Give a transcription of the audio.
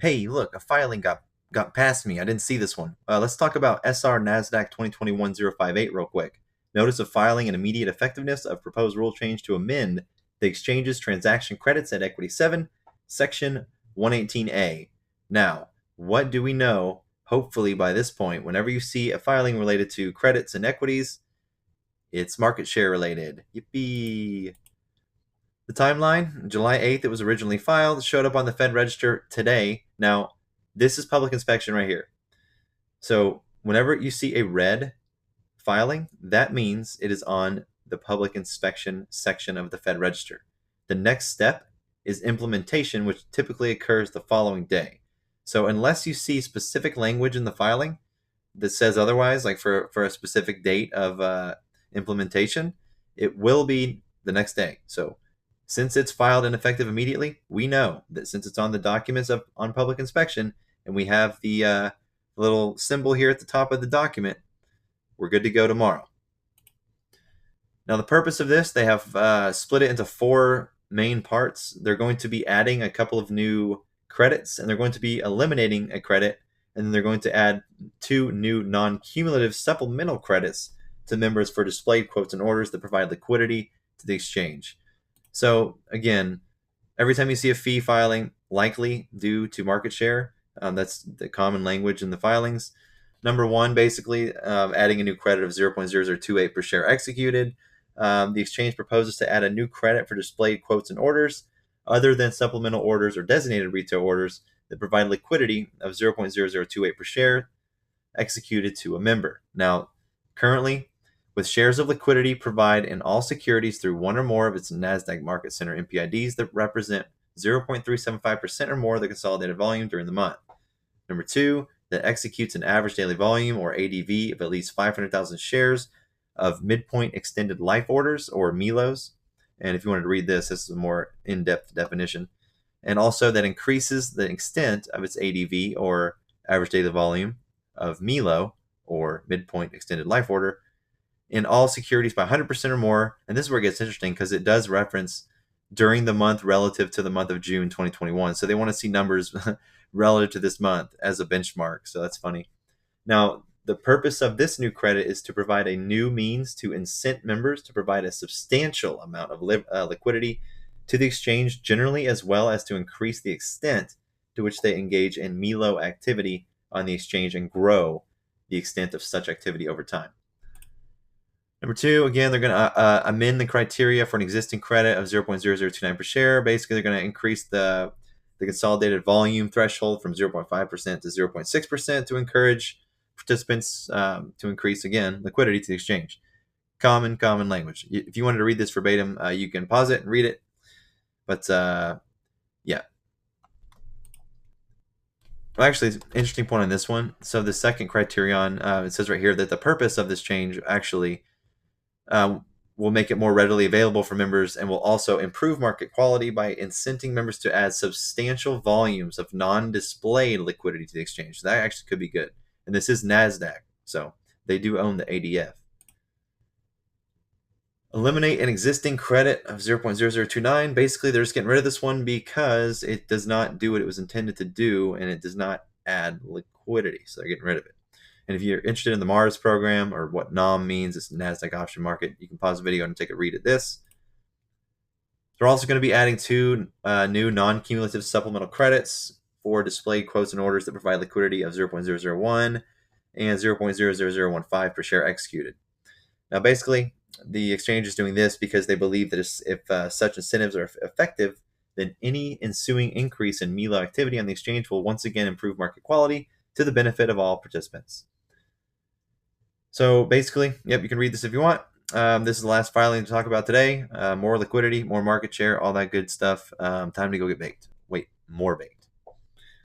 Hey, look, a filing got past me. I didn't see this one. Let's talk about SR-NASDAQ-2021-058 real quick. Notice of filing and immediate effectiveness of proposed rule change to amend the exchange's transaction credits at Equity 7, Section 118A. Now, what do we know? Hopefully by this point, whenever you see a filing related to credits and equities, it's market share related. Yippee! The timeline, July 8th, it was originally filed, showed up on the Fed Register today. Now, this is public inspection right here. So whenever you see a red filing, that means it is on the public inspection section of the Fed Register. The next step is implementation, which typically occurs the following day. So unless you see specific language in the filing that says otherwise, like for a specific date of implementation, it will be the next day. So since it's filed and effective immediately, we know that since it's on the documents on public inspection and we have the little symbol here at the top of the document, we're good to go tomorrow. Now, the purpose of this, they have split it into 4 main parts. They're going to be adding a couple of new credits, and they're going to be eliminating a credit, and then they're going to add 2 new non-cumulative supplemental credits to members for displayed quotes and orders that provide liquidity to the exchange. So again, every time you see a fee filing, likely due to market share, that's the common language in the filings. Number 1, basically, adding a new credit of 0.0028 per share executed. The exchange proposes to add a new credit for displayed quotes and orders other than supplemental orders or designated retail orders that provide liquidity of 0.0028 per share executed to a member. Now, currently, with shares of liquidity provide in all securities through one or more of its NASDAQ Market Center MPIDs that represent 0.375% or more of the consolidated volume during the month. Number 2, that executes an average daily volume or ADV of at least 500,000 shares of midpoint extended life orders or MILOs. And if you wanted to read this, this is a more in-depth definition. And also that increases the extent of its ADV or average daily volume of MILO or midpoint extended life order in all securities by 100% or more. And this is where it gets interesting because it does reference during the month relative to the month of June 2021. So they want to see numbers relative to this month as a benchmark. So that's funny. Now, the purpose of this new credit is to provide a new means to incent members to provide a substantial amount of liquidity to the exchange generally, as well as to increase the extent to which they engage in MILO activity on the exchange and grow the extent of such activity over time. Number 2, again, they're going to amend the criteria for an existing credit of 0.0029 per share. Basically, they're going to increase the consolidated volume threshold from 0.5% to 0.6% to encourage participants to increase, again, liquidity to the exchange. Common language. If you wanted to read this verbatim, you can pause it and read it. But, yeah. Well, actually, interesting point on this one. So the second criterion, it says right here that the purpose of this change actually will make it more readily available for members and will also improve market quality by incenting members to add substantial volumes of non-displayed liquidity to the exchange. So that actually could be good. And this is NASDAQ, so they do own the ADF. Eliminate an existing credit of 0.0029. Basically, they're just getting rid of this one because it does not do what it was intended to do, and it does not add liquidity. So they're getting rid of it. And if you're interested in the MARS program or what NOM means, it's NASDAQ option market, you can pause the video and take a read at this. They're also going to be adding 2 new non-cumulative supplemental credits for displayed quotes and orders that provide liquidity of 0.001 and 0.00015 per share executed. Now, basically, the exchange is doing this because they believe that if such incentives are effective, then any ensuing increase in MILO activity on the exchange will once again improve market quality to the benefit of all participants. So basically, yep, you can read this if you want. This is the last filing to talk about today. More liquidity, more market share, all that good stuff. Time to go get baked. Wait, more baked.